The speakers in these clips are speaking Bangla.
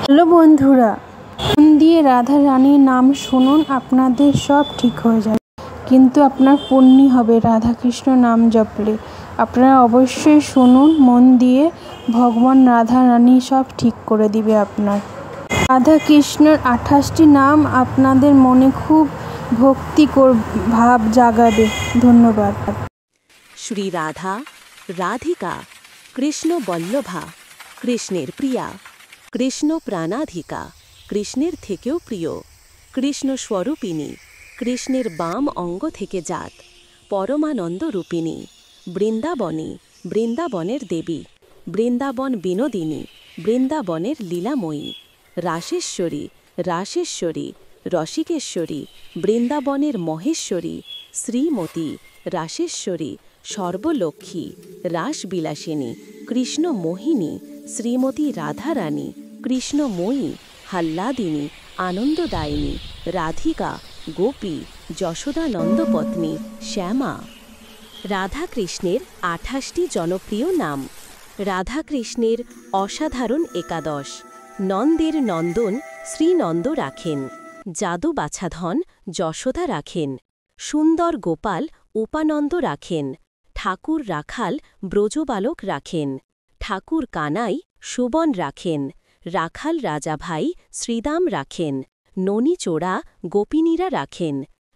হ্যালো বন্ধুরা, মন দিয়ে রাধা রানীর নাম শুনুন, আপনাদের সব ঠিক হয়ে যাবে। কিন্তু আপনার পুণ্যি হবে রাধা কৃষ্ণ নাম জপলে। আপনারা অবশ্যই শুনুন মন দিয়ে, ভগবান রাধা রানী সব ঠিক করে দিবে আপনার। রাধা কৃষ্ণের 28টি নাম আপনাদের মনে খুব ভক্তিকর ভাব জাগাবে। ধন্যবাদ। শ্রী রাধা, রাধিকা, কৃষ্ণ বল্লভা, কৃষ্ণের প্রিয়া, কৃষ্ণ প্রাণাধিকা, কৃষ্ণের থেকেও প্রিয়, কৃষ্ণ স্বরূপিণী, কৃষ্ণের বাম অঙ্গ থেকে জাত, পরমানন্দ রূপিণী, বৃন্দাবনী, বৃন্দাবনের দেবী, বৃন্দাবন বিনোদিনী, বৃন্দাবনের লীলাময়ী, রাসেশ্বরী, রাসেশ্বরী, রসিকেশ্বরী, বৃন্দাবনের মহেশ্বরী, শ্রীমতী, রাসেশ্বরী, সর্বলক্ষ্মী, রাসবিলাসিনী, কৃষ্ণ মোহিনী, শ্রীমতী রাধারানী, কৃষ্ণময়ী, হাল্লাদিনী, আনন্দদায়িনী, রাধিকা, গোপী, যশোদানন্দপত্নী, শ্যামা। রাধাকৃষ্ণের 28টি জনপ্রিয় নাম। রাধাকৃষ্ণের অসাধারণ একাদশ। নন্দের নন্দন শ্রীনন্দ রাখেন, যাদু বাছাধন যশোদা রাখেন, সুন্দর গোপাল উপানন্দ রাখেন, ঠাকুর রাখাল ব্রজবালক রাখেন, ঠাকুর কানাই সুবন রাখেন, রাখাল রাজাভাই শ্রীদাম রাখেন, ননীচোড়া গোপিনীরা রাখেন,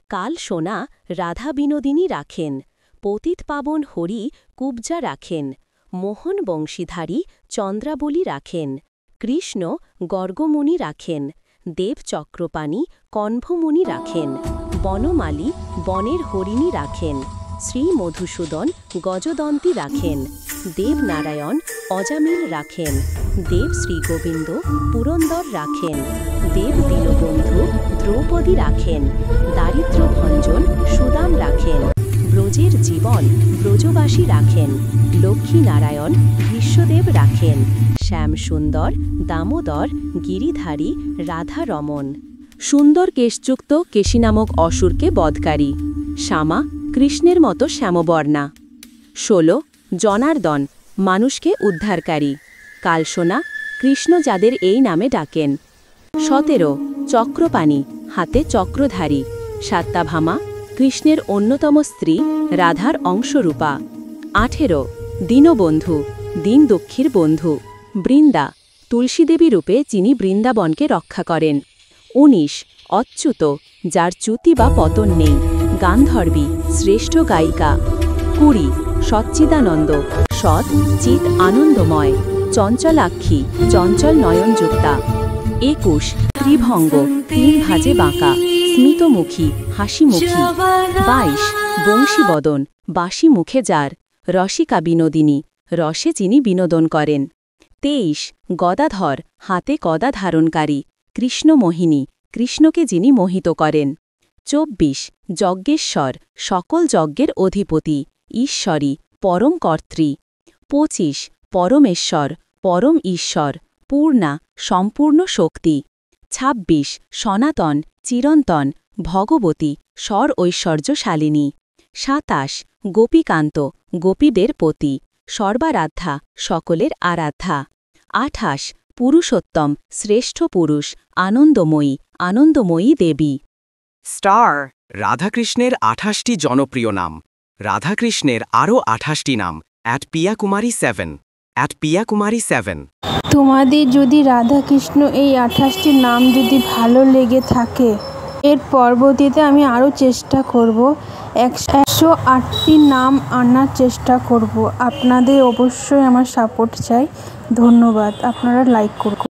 কাল সোনা রাধা বিনোদিনী রাখেন, পতিত পাবন হরি কুবজা রাখেন, মোহন বংশীধারী চন্দ্রাবলী রাখেন, কৃষ্ণ গর্গমুনি রাখেন, দেব চক্রপাণী কণ্ভমুনি রাখেন, বনমালী বনের হরিণী রাখেন, শ্রী মধুসূদন গজদন্তী রাখেন, দেবনারায়ণ অজামিল রাখেন, দেব শ্রীগোবিন্দ পুরন্দর রাখেন, দেব দীনবন্ধু দ্রৌপদী রাখেন, দারিদ্র ভঞ্জন সুদাম রাখেন, ব্রজের জীবন ব্রজবাসী রাখেন, লক্ষ্মীনারায়ণ বিশ্বদেব রাখেন, শ্যামসুন্দর দামোদর গিরিধারী রাধারমণ। সুন্দর কেশযুক্ত কেশী নামক অসুরকে বধকারী, শ্যামা কৃষ্ণের মতো শ্যামবর্ণা। 16 জনার্দন মানুষকে উদ্ধারকারী, কালসোনা কৃষ্ণ যাদের এই নামে ডাকেন। 17 চক্রপাণী হাতে চক্রধারী, সাত্তাভামা কৃষ্ণের অন্যতম স্ত্রী রাধার অংশরূপা। 18 দীনবন্ধু দীন দুঃখীর বন্ধু, বৃন্দা তুলসীদেবী রূপে যিনি বৃন্দাবনকে রক্ষা করেন। 19 অচ্যুত যার চ্যুতি বা পতন নেই, গান্ধর্বী শ্রেষ্ঠ গায়িকা। 20 সচ্চিদানন্দ সৎ চিত আনন্দময়, চঞ্চলাক্ষী চঞ্চল নয়নযুক্তা। 21 ত্রিভঙ্গ তিন ভাজে বাঁকা, স্মিতমুখী হাসিমুখী। 22 বংশীবদন বাঁশি মুখে যার, রসিকা বিনোদিনী রসে যিনি বিনোদন করেন। 23 গদাধর হাতে গদা ধারণকারী, কৃষ্ণমোহিনী কৃষ্ণকে যিনি মোহিত করেন। 24 যজ্ঞেশ্বর সকল যজ্ঞের অধিপতি, ঈশ্বরী পরম কর্ত্রী। 25 পরমেশ্বর পরম ঈশ্বর, পূর্ণা সম্পূর্ণ শক্তি। 26 সনাতন চিরন্তন ভগবতী স্বর ঐশ্বর্যশালিনী। 27 গোপীকান্ত গোপীদের পতি, সর্বারাধ্যা সকলের আরাধ্যা। 28 পুরুষোত্তম শ্রেষ্ঠ পুরুষ, আনন্দময়ী আনন্দময়ী দেবী। স্টার রাধাকৃষ্ণের 28টি জনপ্রিয় নাম। রাধাকৃষ্ণের আরও 28টি নাম @piyakumari 7 তোমাদের যদি রাধাকৃষ্ণ এই 28টি নাম যদি ভালো লেগে থাকে, এর পরবর্তীতে আমি আরও চেষ্টা করব 108টি নাম আনার চেষ্টা করব। আপনাদের অবশ্যই আমার সাপোর্ট চাই। ধন্যবাদ। আপনারা লাইক করুন।